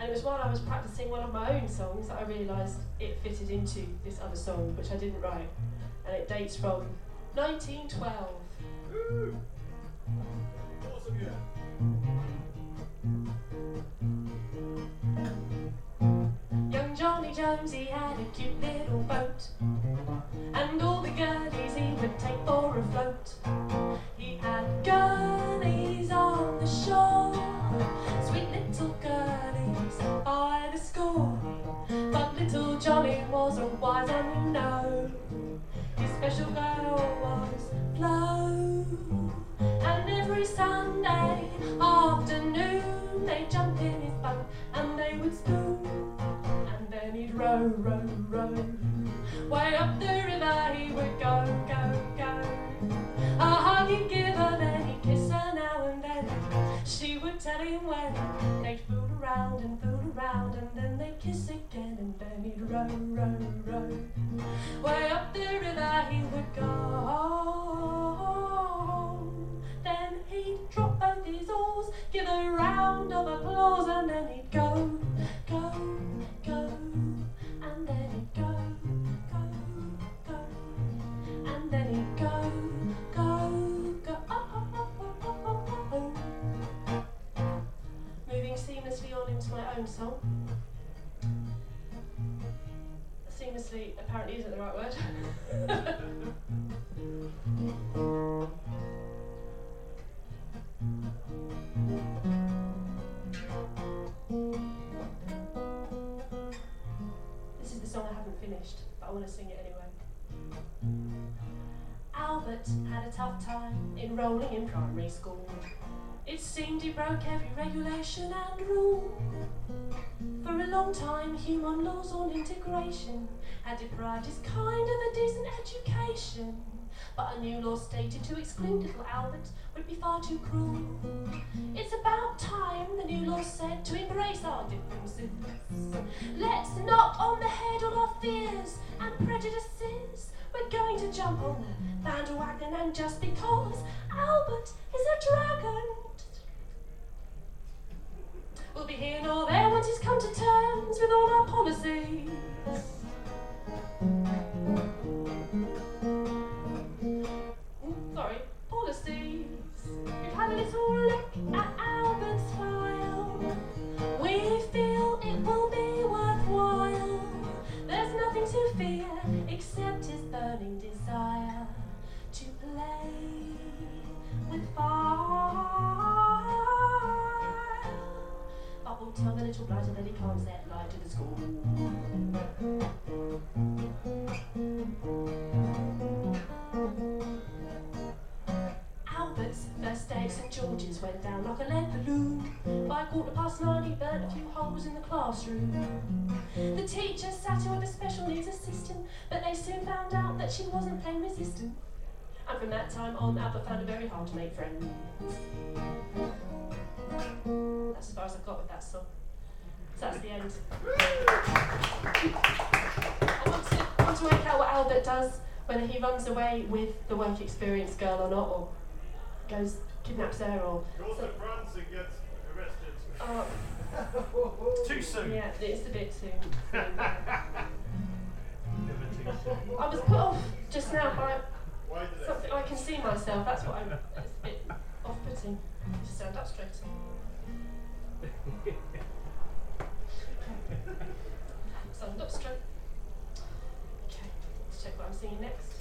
it was while I was practicing one of my own songs that I realised it fitted into this other song, which I didn't write. And it dates from 1912. Woo! Awesome, yeah. Young Johnny Jones, he had a cute little boat, and all the girlies he would take for a float. He had girlies on the shore, sweet little girlies by the score. But little Johnny was a wise one, you know. His special girl was Flo, and every Sunday afternoon they'd jump in his boat and they would spoon. Then he'd row, row, row. Way up the river he would go, go, go. A hug he'd give her, then he'd kiss her now and then. She would tell him when. They'd fool around, and then they'd kiss again. And then he'd row, row, row. Way up the river he would go. Then he'd drop both his oars, give a round of applause, and then he'd go, go, go, and then he'd go, go, go, and then he'd go, go, go. Moving seamlessly on into my own song. Seamlessly apparently isn't the right word. This is the song I haven't finished, but I want to sing it anyway. Albert had a tough time enrolling in primary school. It seemed he broke every regulation and rule. For a long time, human laws on integration had deprived his kind of a decent education. But a new law stated to exclude little Albert would be far too cruel. It's about time, the new law said, to embrace our differences. Let's knock on the head all our fears and prejudices. We're going to jump on the bandwagon, and just because Albert is a dragon, we'll be here nor there once he's come to terms with all our policies. Policies. We've had a little look at Albert's file. We feel it will be worthwhile. There's nothing to fear except his burning desire to play with fire. But we'll tell the little blighter that he can't set light to the school. Albert's first day at St George's went down like a lead balloon. By 9:15 he burnt a few holes in the classroom. The teacher sat him with a special needs assistant, but they soon found out that she wasn't plain resistant. And from that time on, Albert found it very hard to make friends. That's as far as I've got with that song. So that's the end. I want to work out what Albert does, whether he runs away with the work experience girl or not, or goes, kidnaps her, or... Goes to France and gets arrested. Too soon. Yeah, it's a bit soon. Never too soon. I was put off just now by Why did something I can see myself. That's what it's a bit off-putting. Just stand up straight. Stand up straight. Okay, let's check what I'm singing next.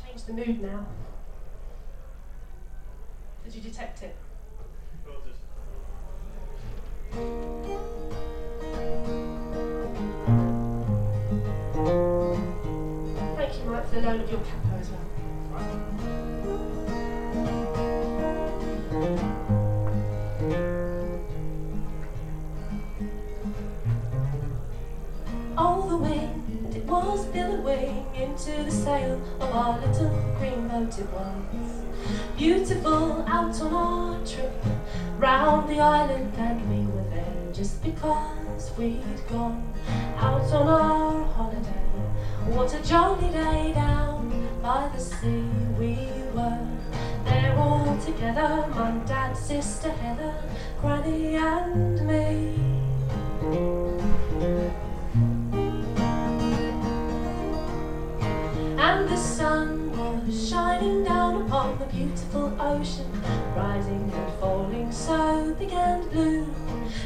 Change the mood now. Did you detect it? Thank you, Mike, for the loan of your capo as well. Oh, the wind, it was billowing into the sail of our little green boat it was. Beautiful out on our trip round the island, and we were there just because we'd gone out on our holiday. What a jolly day down by the sea. We were there all together together, Mum, Dad, sister Heather, Granny and me. And the sun was shining down upon the beautiful ocean, rising and falling so big and blue,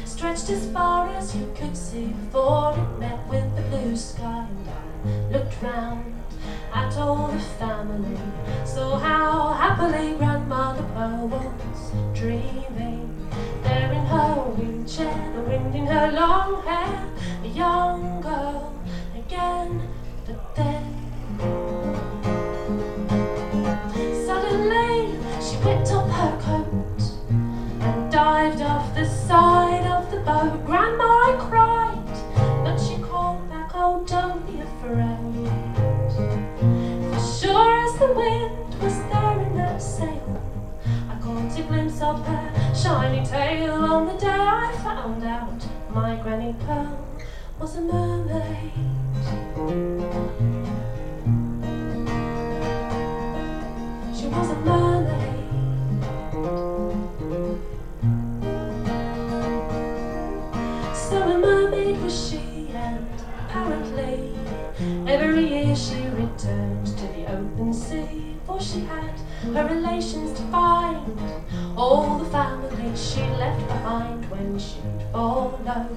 stretched as far as you could see before it met with the blue sky. And I looked round at all the family, saw how happily Grandmother Pearl was dreaming, there in her wheelchair, the wind in her long hair, a young girl again. But then suddenly she whipped up her coat and dived off the side of the boat. Grandma, I cried, but she called back, oh, don't be afraid. For sure as the wind was there in that sail, I caught a glimpse of her shiny tail on the day I found out my Granny Pearl was a mermaid. She was a mermaid. So a mermaid was she, and apparently every year she returned to the open sea, for she had her relations to find, all the family she left behind when she'd followed a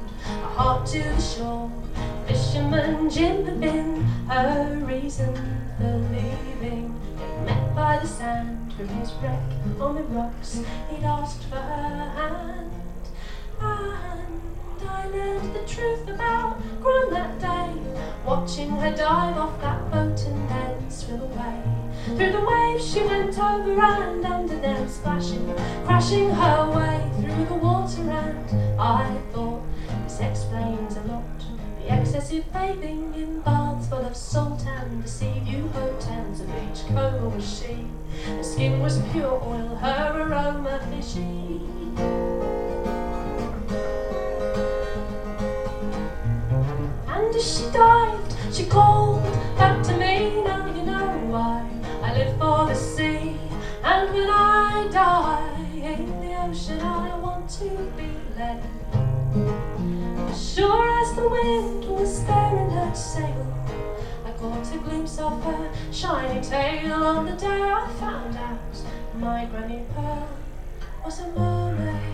heart to the shore. Fisherman Jim had been her reason for leaving. They met by the sand from his wreck on the rocks. He'd asked for her hand, and I learned the truth about Gran that day, watching her dive off that boat and then swim away. Through the waves she went over and under them, splashing, crashing her way through the water. And I thought this explains a lot, the excessive bathing in baths full of salt and the sea view hotels, a beachcomber was she. Her skin was pure oil, her aroma fishy. And as she dived, she called back to me, now you know why I live for the sea. And when I die in the ocean, I want to be laid. As sure as the wind was there in her sail, I caught a glimpse of her shiny tail on the day I found out my Granny Pearl was a mermaid.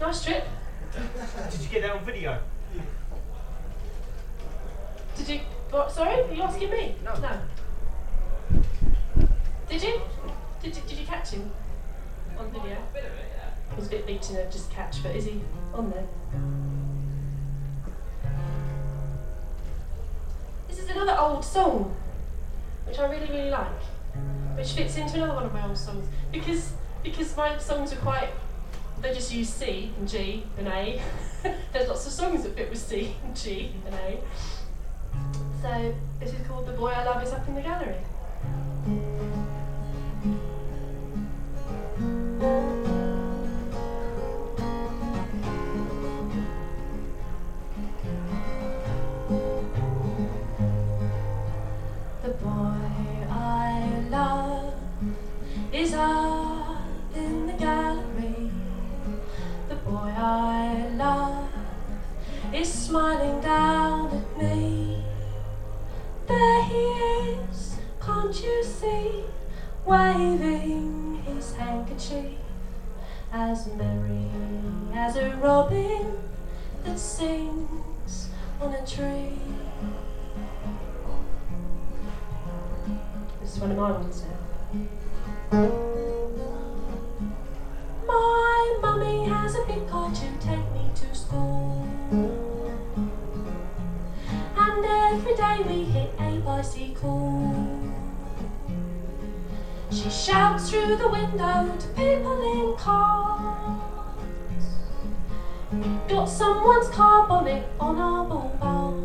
Nice trip. Did you get that on video? Did you? What? Sorry? Are you asking me? No. No. Did you? Did you catch him on video? He was a bit big to just catch, but is he on there? This is another old song, which I really, really like, which fits into another one of my old songs, because my songs are quite, they just use C and G and A. There's lots of songs that fit with C and G and A. So this is called The Boy I Love Is Up in the Gallery. The boy I love is up in the gallery. The boy I love is smiling down at me. There he is, can't you see, waving his handkerchief, as merry as a robin that sings on a tree. This is one of my ones now. My mummy has a a big car to take me to school. And every day we hit a bicycle. She shouts through the window to people in cars. We've got someone's car bonnet on our ball bars.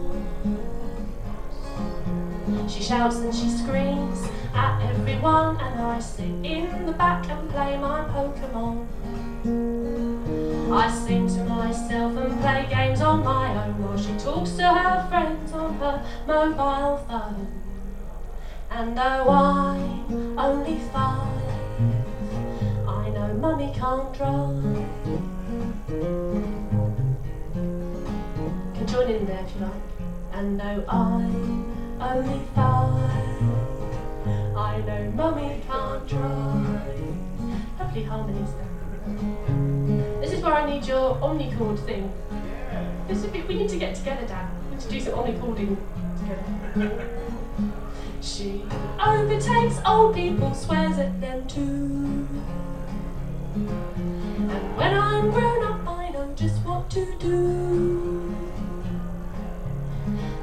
She shouts and she screams at everyone, and I sit in the back and play my Pokemon. I sing to myself and play games on my own while she talks to her friends on her mobile phone. And though I'm only 5, I know Mummy can't drive. Can join in there if you like. And though I'm only 5, I know Mummy can't drive. Lovely harmonies there. This is where I need your omnichord thing. This would be, we need to get together, Dad. We need to do some omnichording together. She overtakes old people, swears at them too. And when I'm grown up, I know just what to do.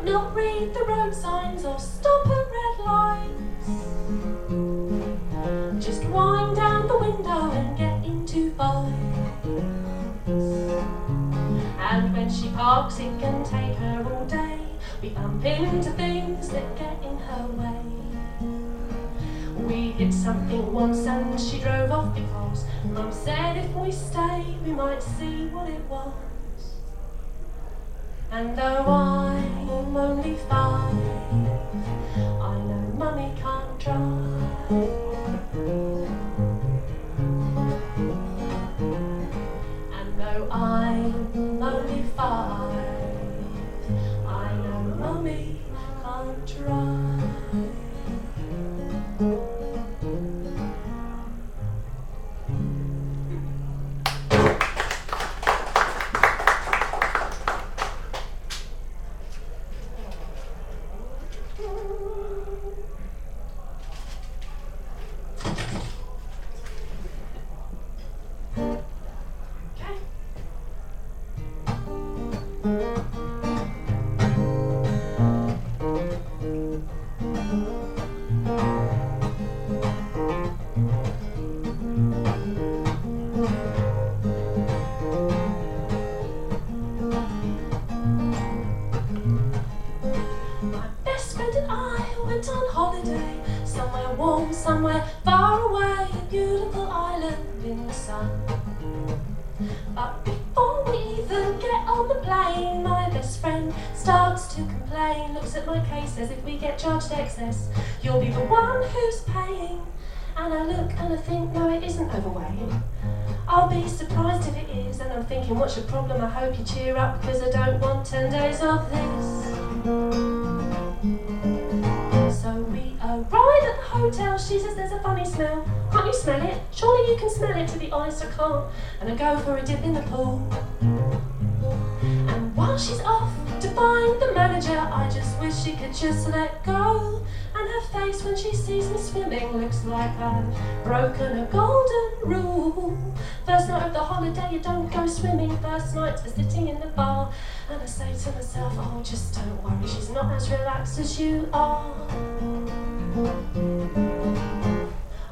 Not read the road signs or stop at red lights. Just wind down the window and get into fights. And when she parks, it can take her all day. We bump into things that get in her way. We hit something once and she drove off because Mum said if we stay, we might see what it was. And though I'm only 5, I know Mummy can't drive. And though I'm only 5, I know Mummy can't drive. Somewhere far away, a beautiful island in the sun. But before we even get on the plane, my best friend starts to complain. Looks at my case, says if we get charged excess, you'll be the one who's paying. And I look and I think, no, it isn't overweight. I'll be surprised if it is. And I'm thinking, what's your problem? I hope you cheer up, because I don't want 10 days of this. So we arrive at the hotel. She says there's a funny smell. Can't you smell it? Surely you can smell it. To be honest, I can't. And I go for a dip in the pool. And while she's off to find the manager, I just wish she could just let go. And her face when she sees me swimming looks like I've broken a golden rule. First night of the holiday, you don't go swimming. First night's for sitting in the bar. And I say to myself, oh, just don't worry, she's not as relaxed as you are.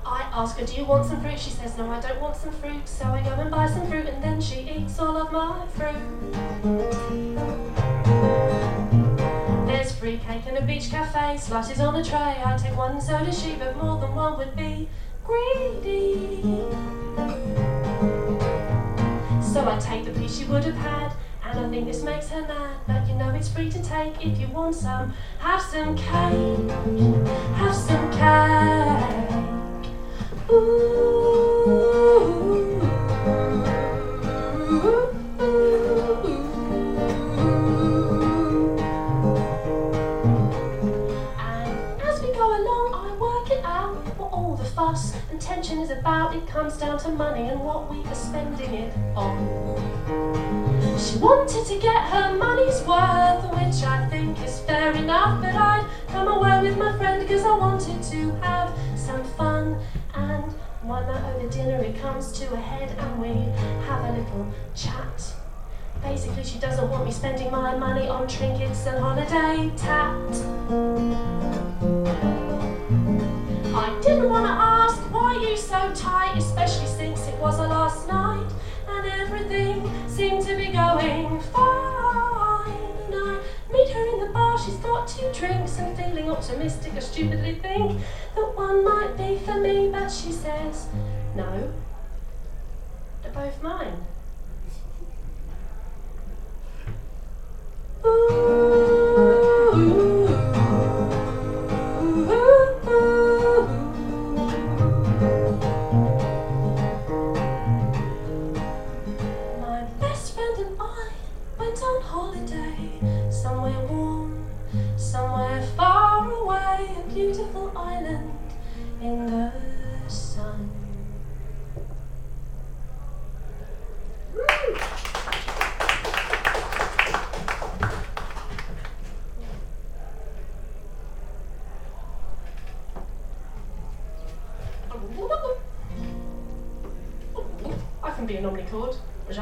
I ask her, do you want some fruit? She says, no, I don't want some fruit. So I go and buy some fruit, and then she eats all of my fruit. There's free cake in a beach cafe, slices on a tray. I take one, so does she, but more than one would be greedy. So I take the piece she would have had, and I think this makes her mad. But you know it's free to take if you want some. Have some cake, have some cake. Ooh. And as we go along, I work it out what all the fuss and tension is about. It comes down to money and what we are spending it on. She wanted to get her money's worth, which I think is fair enough, but I'd come away with my friend because I wanted to have some fun. And one night over dinner it comes to a head, and we have a little little chat. Basically, she doesn't want me spending my money on trinkets and holiday tat. I didn't want to ask why you so tight, especially since it was a last night and everything seemed to be going fine. And I meet her in the bar, she's got 2 drinks and feeling optimistic, I stupidly think that one might be for me, but she says, no, they're both mine. My best friend and I went on holiday, somewhere warm, somewhere far away, a beautiful island in the sun. I can be an omnichord. I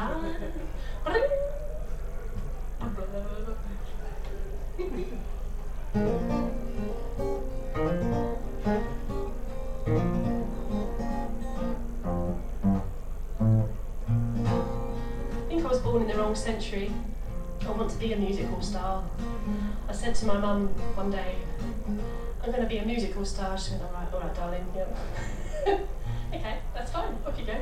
think I was born in the wrong century. I want to be a musical star. I said to my mum one day, I'm going to be a musical star. She went, all right, darling, yeah. Okay, that's fine, off you go.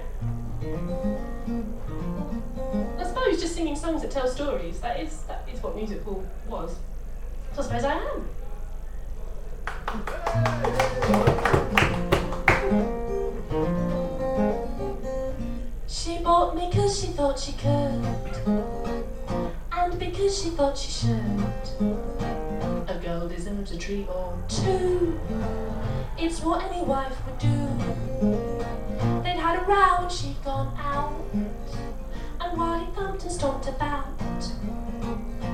I suppose just singing songs that tell stories, that is what musical was. So I suppose I am. She bought me 'cause she thought she could, and because she thought she should. A girl deserves a treat or 2. It's what any wife would do. They'd had a row and she'd gone out, and while he thumped and stomped about,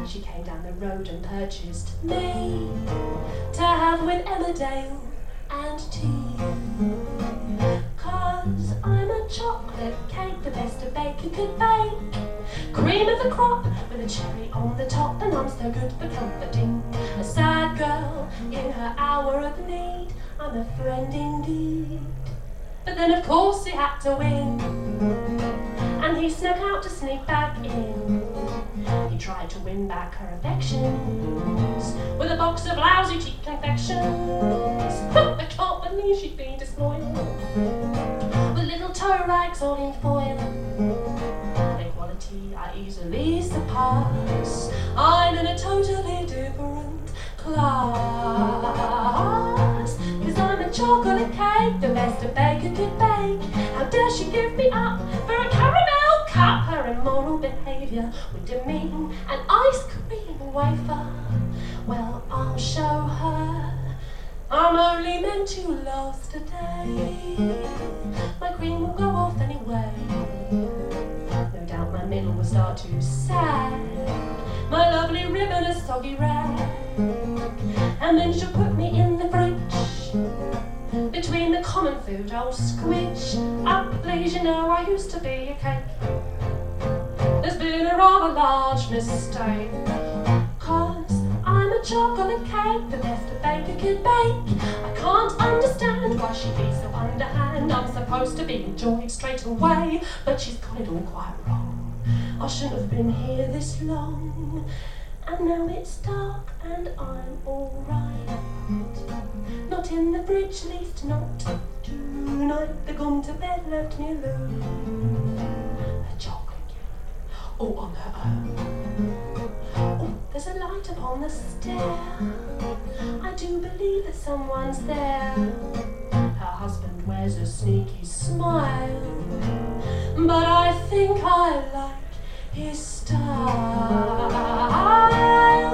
she came down the road and purchased me to have with Emmerdale and tea. 'Cause I'm a chocolate cake, the best a baker could bake. Cream of the crop with a cherry on the top, and I'm so good for comforting a sad girl in her hour of need. I'm a friend indeed. But then of course he had to win, and he snuck out to sneak back in. He tried to win back her affections with a box of lousy cheap confections. I can't believe she'd been disloyal, with little toe rags all in foil. Their quality I easily surpass. I'm in a totally different class. 'Cause I'm a chocolate cake, the best a baker could bake. How dare she give me up for a caramel cup? Her immoral behaviour would demean an ice cream wafer. Well, I'll show her I'm only meant to last a day. My cream will go off anyway. No doubt my middle will start to sag, my lovely ribbon a soggy rag. And then she'll put me in the fridge, between the common food I'll squidge up. Please, you know I used to be a cake. There's been a rather large mistake. 'Cause I'm a chocolate cake, the best a baker could bake. I can't understand why she'd be so underhand. I'm supposed to be enjoyed straight away, but she's got it all quite wrong. I shouldn't have been here this long, and now it's dark and I'm alright. Not in the fridge, least not tonight. They've gone to bed, left me alone. A chocolate cake, all on her own. Oh, there's a light upon the stair. I do believe that someone's there. Her husband wears a sneaky smile, but I think I like his style.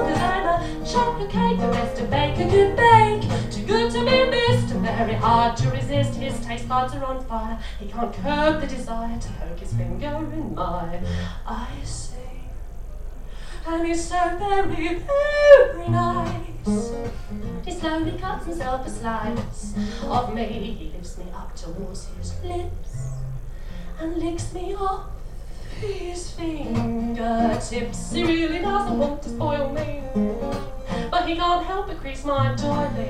'Cause I'm a chocolate cake, the best a baker could bake. Too good to be missed and very hard to resist. His taste buds are on fire. He can't curb the desire to poke his finger in my eye. And he's so very, very nice. He slowly cuts himself a slice of me. He lifts me up towards his lips and licks me off his fingertips. He really doesn't want to spoil me, but he can't help but crease my toilet.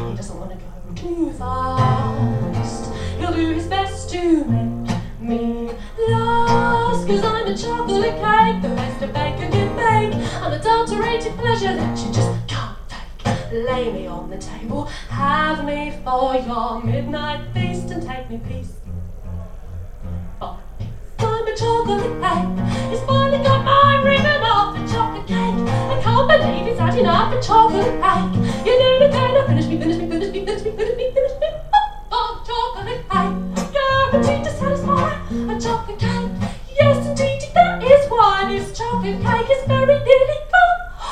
He doesn't want to go too fast. He'll do his best to make me last, 'cause I'm a chocolate cake, the best a baker can bake. I'm adulterated pleasure that you just can't fake. Lay me on the table, have me for your midnight feast, and take me piece by piece. I'm a chocolate cake, he's finally got my ribbon off a chocolate cake. I can't believe he's had enough of chocolate cake. You need to kind of finish me, finish me, finish me, finish me, finish me, finish me. Oh, chocolate cake, guaranteed to satisfy a chocolate cake. Yes, indeed, that is why this chocolate cake is very nearly gone. I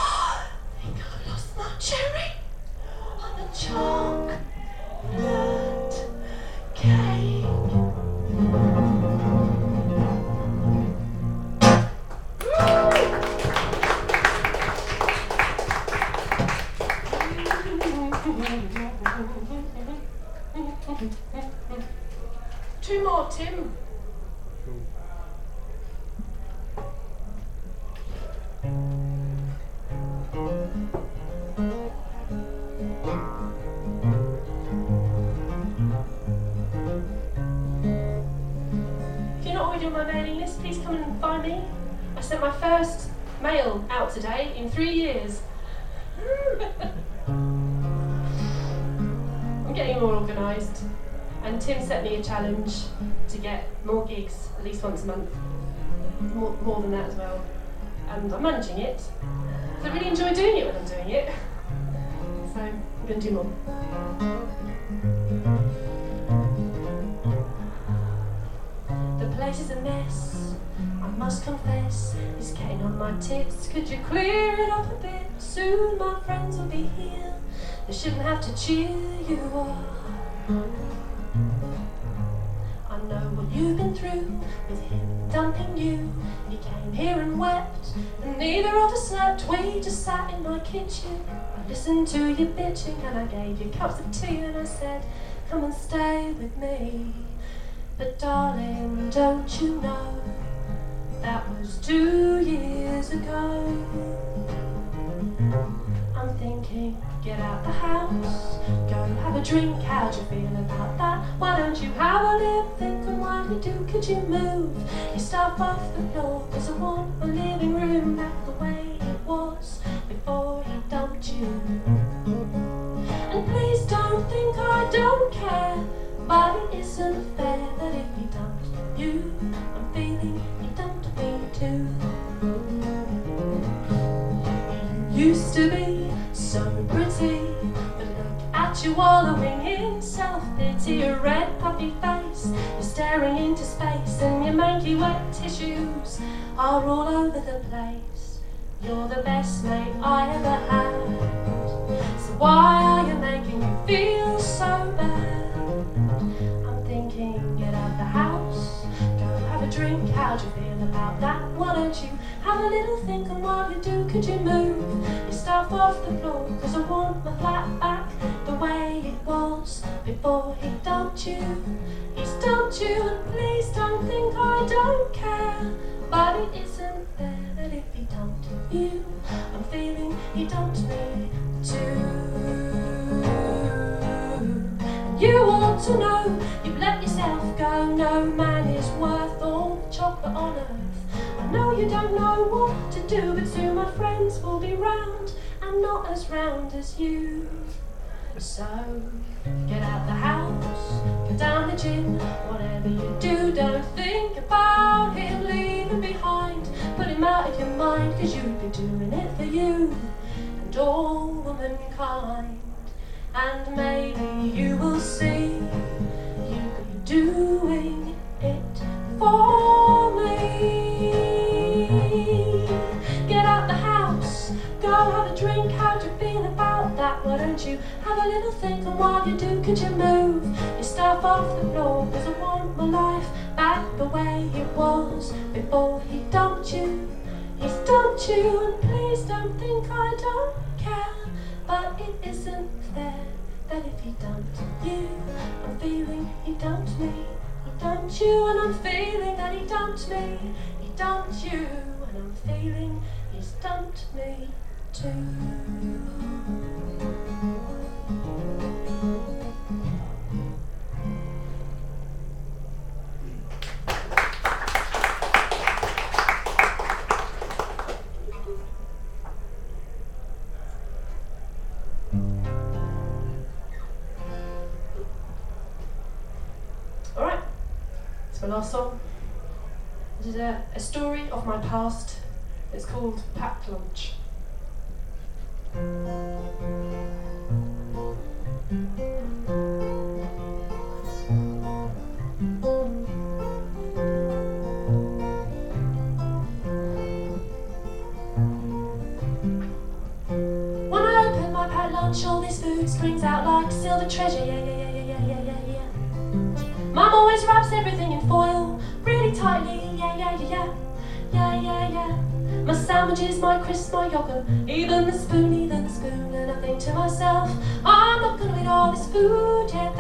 think I lost my cherry on the chocolate cake. 2 more, Tim. If you're not already on my mailing list, please come and find me. I sent my first mail out today in 3 years. I'm getting more organised, and Tim set me a challenge to get more gigs at least once a month, more than that as well, and I'm managing it. So I really enjoy doing it when I'm doing it, so I'm going to do more. The place is a mess, I must confess, it's getting on my tits. Could you clear it up a bit? Soon my friends will be here, they shouldn't have to cheer you on. I know what you've been through with him dumping you. He came here and wept, and neither of us slept. We just sat in my kitchen, I listened to you bitching, and I gave you cups of tea, and I said, come and stay with me. But darling, don't you know, that was 2 years ago. I'm thinking, get out the house, go have a drink, how'd you feel about that? Why don't you have a little think, and while you do, could you move your stuff off the floor? 'Cause I want my living room back the way it was before he dumped you. And please don't think I don't care, but it isn't fair that if he dumped you, I'm feeling he dumped me too. You used to be so pretty, but look at you wallowing in self-pity. Your red puppy face, you're staring into space, and your manky wet tissues are all over the place. You're the best mate I ever had, so why are you making me feel so bad? I'm thinking, get out the house, go have a drink, how'd you feel about that? Why don't you have a little think, and while you do, could you move your stuff off the floor? 'Cause I want my flat back the way it was before he dumped you. He's dumped you, and please don't think I don't care, but it isn't fair that if he dumped you, I'm feeling he dumped me too. And you ought to know, you've let yourself go. No man is worth all the chocolate on earth. I know you don't know what to do, but soon my friends will be round, and not as round as you. So get out the house, go down the gym, whatever you do, don't think about him, leave him behind, put him out of your mind, 'cause you'd be doing it for you and all womankind. And maybe you will see, you could be doing it for me. Get out the house, go have a drink, how'd you feel about that? Why don't you have a little think, and while you do, could you move your stuff off the floor? 'Cause I want my life back the way it was before he dumped you. He's dumped you, and please don't think I don't care, but it isn't fair that if he dumped you, I'm feeling he dumped me He dumped you and I'm feeling that he dumped me. He dumped you and I'm feeling he's dumped me too. Alright, it's my last song. It is a story of my past. It's called Packed Lunch. When I open my packed lunch, all this food springs out like silver treasure. Yeah. Mum always wraps everything in foil, really tightly. Yeah. My sandwiches, my crisps, my yogurt, even the spoon. And I think to myself, I'm not gonna eat all this food, yeah.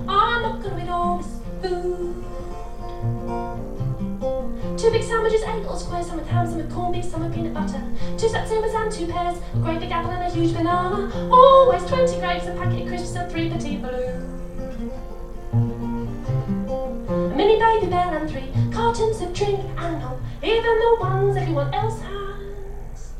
I'm not gonna eat all this food. 2 big sandwiches, 8 little squares, some with ham, some with corned beef, some with peanut butter. 2 Satsumas and 2 pears, a great big apple and a huge banana. Always 20 grapes, a packet of crisps and 3 petite balloons. A mini baby bell and 3 cartons of drink and not even the ones everyone else has.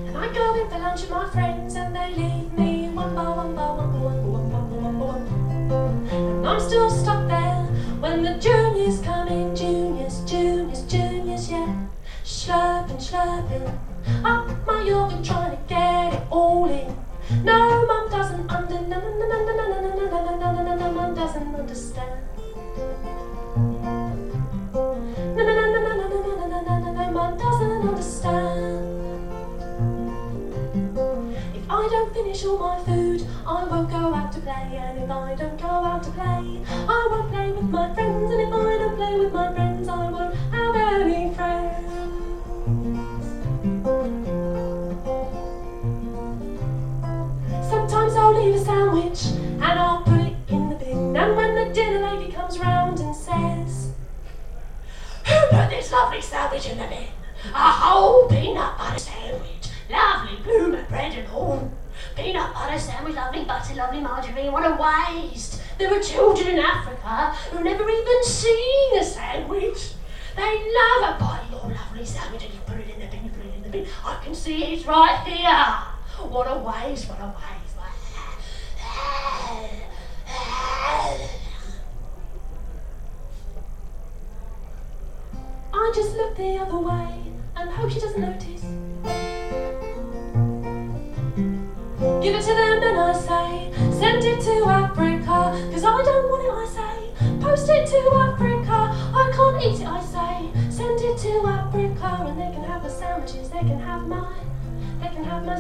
And I go in for lunch with my friends and they leave me one by one. And I'm still stuck there when the juniors come in. Juniors, yeah. Slurping up my yogurt, trying to get it all in. No, Mum doesn't Mum doesn't understand. Mum doesn't understand. If I don't finish all my food, I won't go out to play. And if I don't go out to play, I won't play with my friends. And if I don't play with my friends, I won't have any friends. Sometimes I'll leave a sandwich and I'll put it in the bin. And when the dinner lady comes round and says, "Who put this lovely sandwich in the bin? A whole peanut butter sandwich, lovely bloomin' bread and all. Peanut butter sandwich, lovely butter, lovely margarine, what a waste. There are children in Africa who've never even seen a sandwich. They love a bite of your lovely sandwich and you put it in the bin, I can see it's right here. What a waste. I just look the other way and hope she doesn't notice. Give it to them and I say, send it to Africa, 'cause I don't want it, I say. Post it to Africa, I can't eat it, I say. Send it to Africa and they can have my sandwiches, they can have my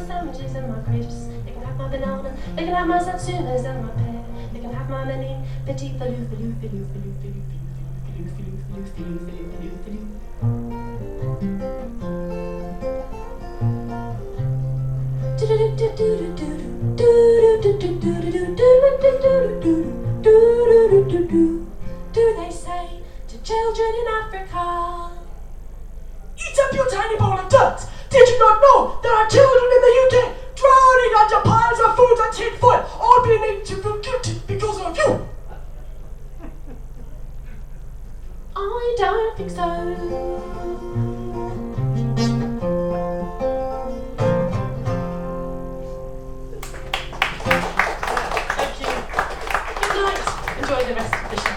sandwiches and my crisps. They can have my banana, they can have my satsumas and my pear. They can have my many petit filou. Do they say to children in Africa, eat up your tiny bowl of dirt? Did you not know there are children in the UK drowning under piles of food and tin foil, all being eaten for guilty because of you? I don't think so. Thank you. Good night. Enjoy the rest of the show.